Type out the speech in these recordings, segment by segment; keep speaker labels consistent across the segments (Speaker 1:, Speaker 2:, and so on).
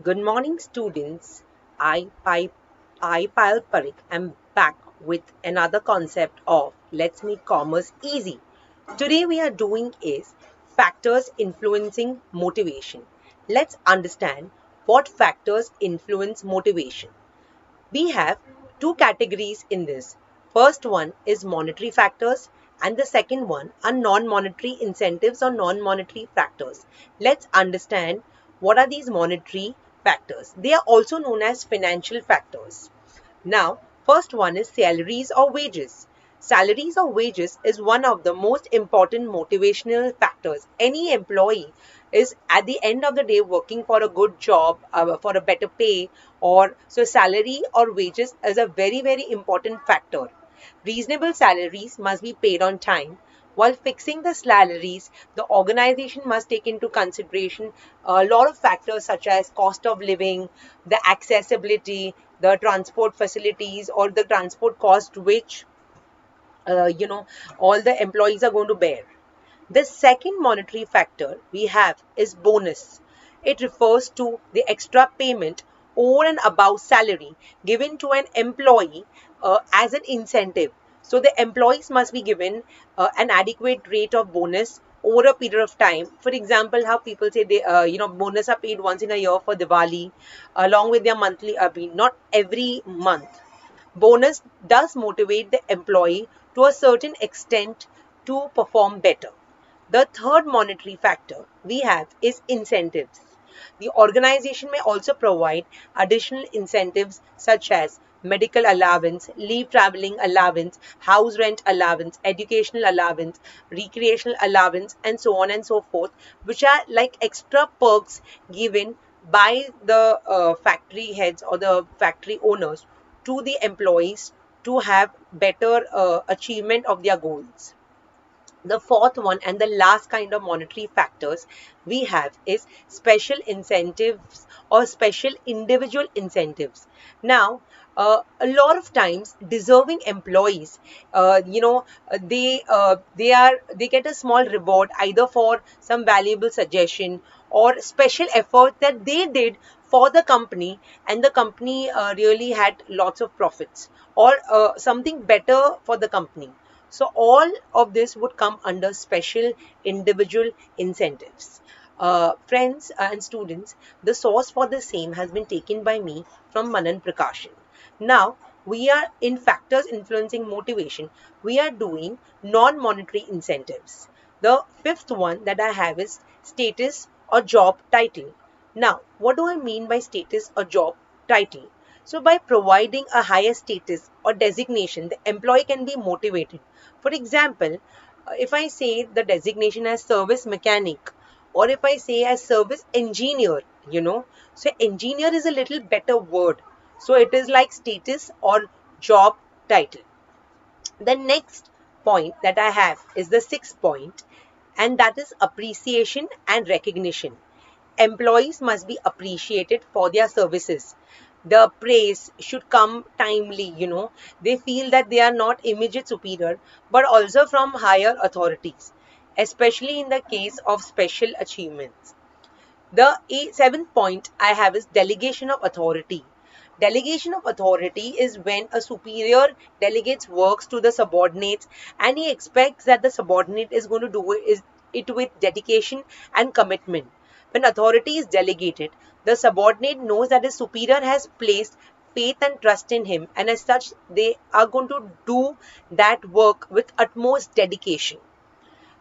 Speaker 1: Good morning, students. I Payal Parikh am back with another concept of Let's Make Commerce Easy. Today we are doing is factors influencing motivation. Let's understand what factors influence motivation. We have two categories in this. First one is monetary factors and the second one are non-monetary incentives or non-monetary factors. Let's understand what are these monetary factors. They are also known as financial factors. Now, first one is salaries or wages. Salaries or wages is one of the most important motivational factors. Any employee is at the end of the day working for a good job, for a better pay, or so salary or wages is a very important factor. Reasonable salaries must be paid on time. While fixing the salaries, the organization must take into consideration a lot of factors such as cost of living, the accessibility, the transport facilities, or the transport cost which all the employees are going to bear. The second monetary factor we have is bonus. It refers to the extra payment over and above salary given to an employee as an incentive. So the employees must be given an adequate rate of bonus over a period of time. For example, how people say they, bonus are paid once in a year for Diwali, along with their monthly, not every month. Bonus does motivate the employee to a certain extent to perform better. The third monetary factor we have is incentives. The organization may also provide additional incentives such as medical allowance, leave traveling allowance, house rent allowance, educational allowance, recreational allowance, and so on and so forth, which are like extra perks given by the factory heads or the factory owners to the employees to have better achievement of their goals. The fourth one and the last kind of monetary factors we have is special incentives or special individual incentives. Now, a lot of times deserving employees, they get a small reward either for some valuable suggestion or special effort that they did for the company, and the company really had lots of profits, or something better for the company. So all of this would come under special individual incentives. Friends and students, the source for the same has been taken by me from Manan Prakashan. Now, we are in factors influencing motivation. We are doing non-monetary incentives. The fifth one that I have is status or job title. Now, what do I mean by status or job title? So by providing a higher status or designation, the employee can be motivated. For example, if I say the designation as service mechanic, or if I say as service engineer, so engineer is a little better word. So it is like status or job title. The next point that I have is the sixth point, and that is appreciation and recognition. Employees must be appreciated for their services. The praise should come timely. They feel that they are not immediate superior, but also from higher authorities, especially in the case of special achievements. The seventh point I have is delegation of authority. Delegation of authority is when a superior delegates works to the subordinates and he expects that the subordinate is going to do it with dedication and commitment. When authority is delegated, the subordinate knows that his superior has placed faith and trust in him, and as such, they are going to do that work with utmost dedication.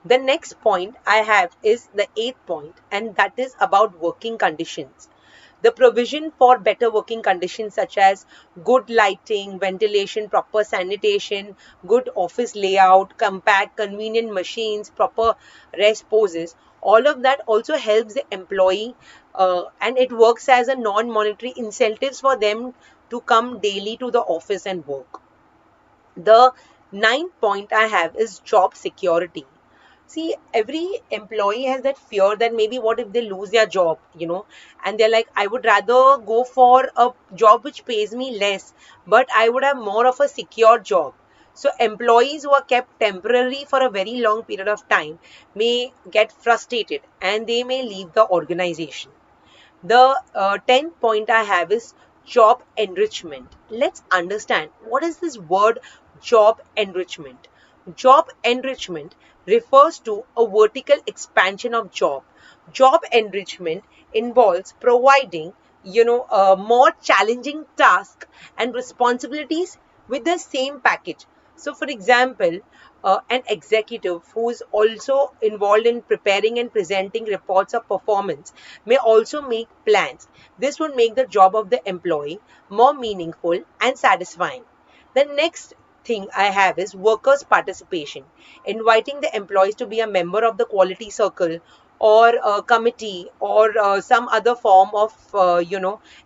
Speaker 1: The next point I have is the eighth point, and that is about working conditions. The provision for better working conditions such as good lighting, ventilation, proper sanitation, good office layout, compact, convenient machines, proper rest poses, all of that also helps the employee, and it works as a non-monetary incentives for them to come daily to the office and work. The ninth point I have is job security. See, every employee has that fear that maybe what if they lose their job, and they're like, I would rather go for a job which pays me less, but I would have more of a secure job. So employees who are kept temporarily for a very long period of time may get frustrated and they may leave the organization. The 10th point I have is job enrichment. Let's understand what is this word job enrichment. Job enrichment refers to a vertical expansion of job. Job enrichment involves providing, more challenging tasks and responsibilities with the same package. So, for example, an executive who is also involved in preparing and presenting reports of performance may also make plans. This would make the job of the employee more meaningful and satisfying. The next thing I have is workers' participation, inviting the employees to be a member of the quality circle or a committee or some other form of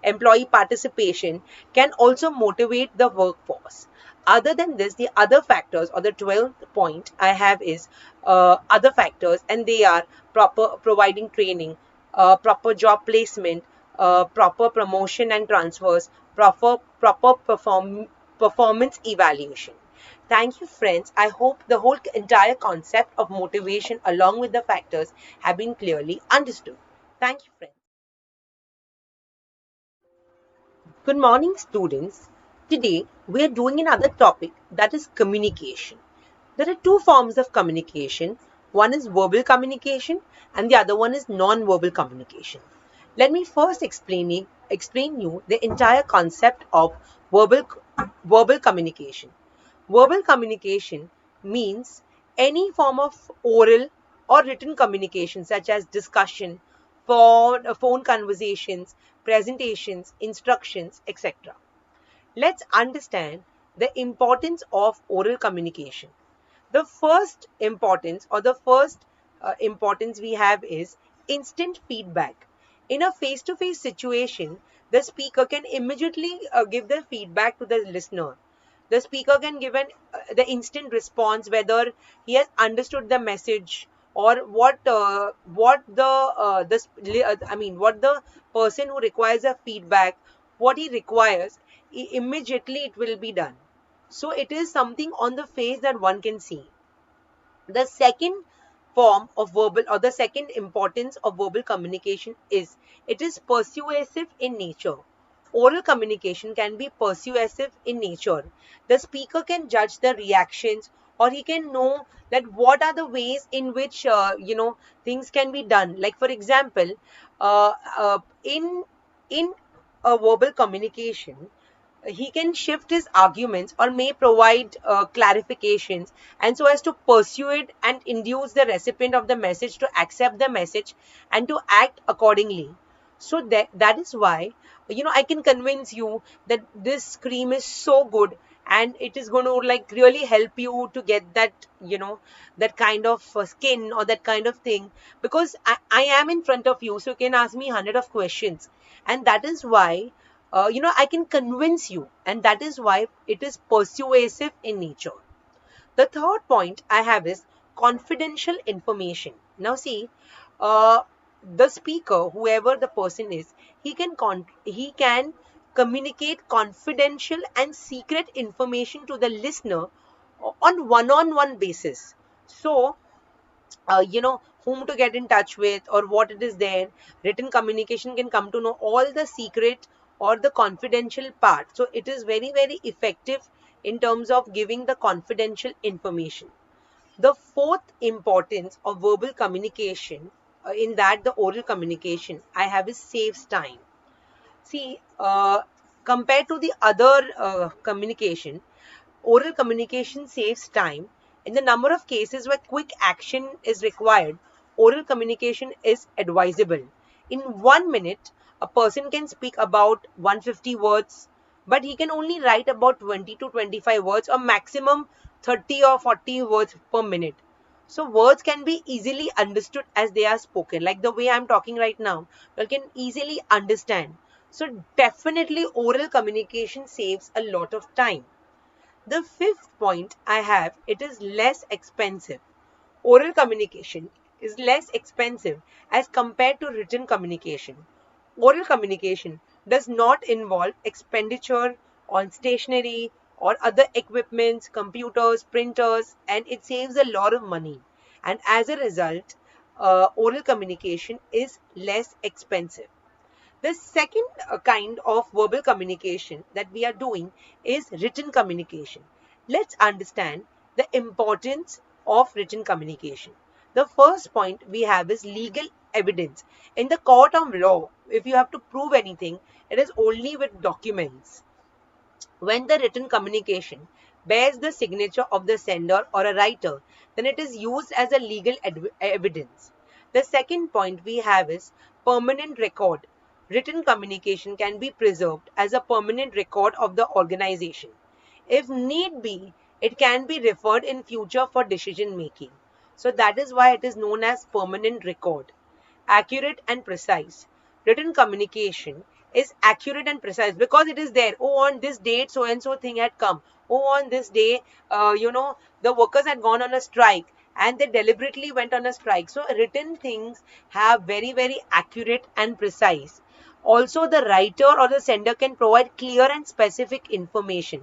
Speaker 1: employee participation can also motivate the workforce. Other than this, the other factors, or the 12th point I have is other factors, and they are proper providing training, proper job placement, proper promotion and transfers, proper performance evaluation. Thank you, friends. I hope the whole entire concept of motivation along with the factors have been clearly understood. Thank you, friends. Good morning, students. Today we are doing another topic, that is communication. There are two forms of communication. One is verbal communication and the other one is non-verbal communication. Let me first explain you the entire concept of verbal verbal communication. Verbal communication means any form of oral or written communication such as discussion, phone conversations, presentations, instructions, etc. Let's understand the importance of oral communication. The first importance, or the first importance we have, is instant feedback. In a face-to-face situation, the speaker can immediately give the feedback to the listener. The speaker can give the instant response whether he has understood the message, or what the person who requires a feedback, what he requires, immediately it will be done. So it is something on the face that one can see. The second form of verbal, or the second importance of verbal communication, is it is persuasive in nature. Oral communication can be persuasive in nature. The speaker can judge the reactions, or he can know that what are the ways in which things can be done. Like for example, in a verbal communication, he can shift his arguments or may provide clarifications, and so as to persuade and induce the recipient of the message to accept the message and to act accordingly. So that is why I can convince you that this cream is so good, and it is going to like really help you to get that that kind of skin or that kind of thing, because I am in front of you, so you can ask me 100 of questions, and that is why I can convince you, and that is why it is persuasive in nature. The third point I have is confidential information. Now see, uh, the speaker, whoever the person is, he can communicate confidential and secret information to the listener on one-on-one basis. So whom to get in touch with or what it is there. Written communication can come to know all the secret or the confidential part. So it is very, very effective in terms of giving the confidential information. The fourth importance of verbal communication, in that the oral communication I have, is saves time. See, compared to the other communication, oral communication saves time. In the number of cases where quick action is required, oral communication is advisable. In 1 minute, a person can speak about 150 words, but he can only write about 20 to 25 words, or maximum 30 or 40 words per minute. So words can be easily understood as they are spoken, like the way I'm talking right now. You can easily understand. So definitely oral communication saves a lot of time. The fifth point I have, it is less expensive. Oral communication is less expensive as compared to written communication. Oral communication does not involve expenditure on stationery or other equipments, computers, printers, and it saves a lot of money. And as a result, oral communication is less expensive. The second kind of verbal communication that we are doing is written communication. Let's understand the importance of written communication. The first point we have is legal evidence. In the court of law, if you have to prove anything, it is only with documents. When the written communication bears the signature of the sender or a writer, then it is used as a legal evidence. The second point we have is permanent record. Written communication can be preserved as a permanent record of the organization. If need be, it can be referred in future for decision making. So that is why it is known as permanent record. Accurate and precise. Written communication is accurate and precise because it is there. Oh, on this date, so and so thing had come. Oh, on this day, the workers had gone on a strike and they deliberately went on a strike. So written things have very, very accurate and precise. Also, the writer or the sender can provide clear and specific information.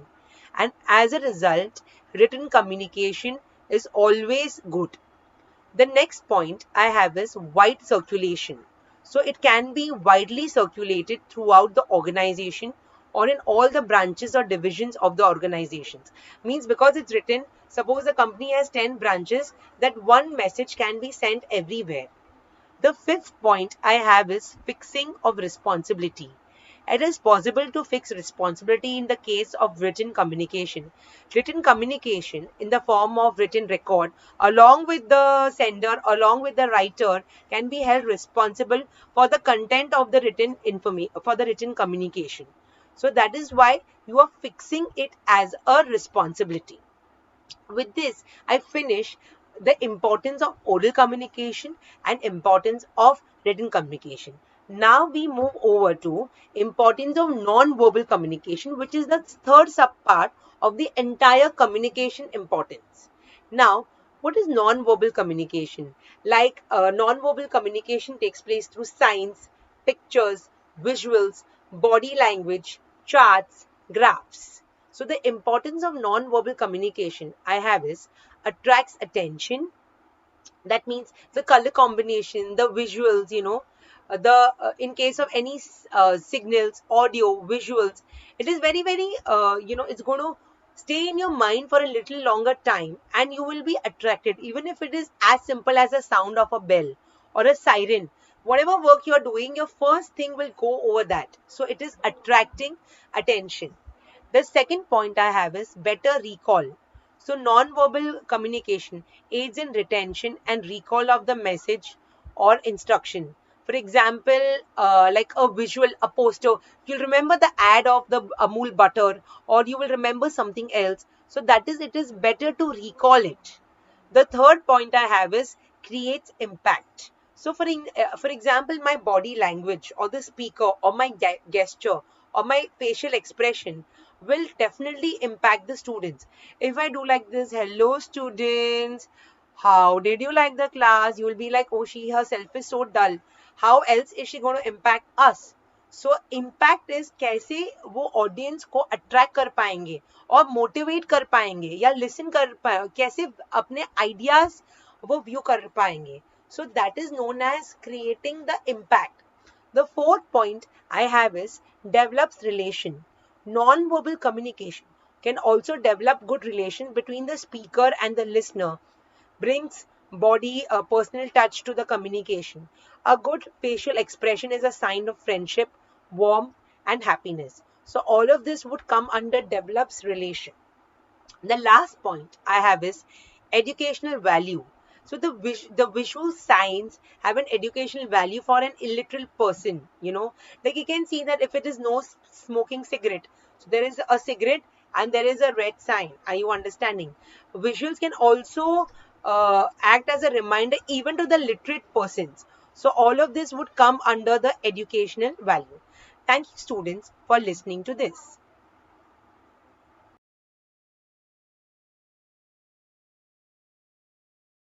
Speaker 1: And as a result, written communication is always good. The next point I have is wide circulation. So it can be widely circulated throughout the organization or in all the branches or divisions of the organizations. Means because it's written, suppose the company has 10 branches, that one message can be sent everywhere. The fifth point I have is fixing of responsibility. It is possible to fix responsibility in the case of written communication. Written communication in the form of written record along with the sender, along with the writer, can be held responsible for the content of the written communication. So that is why you are fixing it as a responsibility. With this, I finish the importance of oral communication and importance of written communication. Now we move over to importance of non-verbal communication, which is the third subpart of the entire communication importance. Now, what is non-verbal communication? Like non-verbal communication takes place through signs, pictures, visuals, body language, charts, graphs. So the importance of non-verbal communication I have is attracts attention. That means the color combination, the visuals, the in case of any signals, audio, visuals, it is very, very, it's going to stay in your mind for a little longer time and you will be attracted, even if it is as simple as a sound of a bell or a siren. Whatever work you are doing, your first thing will go over that. So it is attracting attention. The second point I have is better recall. So non-verbal communication aids in retention and recall of the message or instruction. For example, like a visual, a poster, you'll remember the ad of the Amul butter, or you will remember something else. So that is, it is better to recall it. The third point I have is creates impact. So for example, my body language or the speaker or my gesture or my facial expression will definitely impact the students. If I do like this, hello students, how did you like the class? You will be like, oh, she herself is so dull. How else is she going to impact us? So impact is कैसे वो audience को attract कर पाएंगे और motivate कर पाएंगे या listen कर पाएंगे, कैसे अपने ideas वो view कर पाएंगे. So that is known as creating the impact. The fourth point I have is develops relation. Non-verbal communication can also develop good relation between the speaker and the listener, brings body a personal touch to the communication. A good facial expression is a sign of friendship, warmth and happiness. So all of this would come under develops relation. The last point I have is educational value. So the visual signs have an educational value for an illiterate person, like you can see that if it is no smoking cigarette, so there is a cigarette and there is a red sign. Are you understanding? Visuals can also act as a reminder even to the literate persons. So all of this would come under the educational value. Thank you students for listening to this.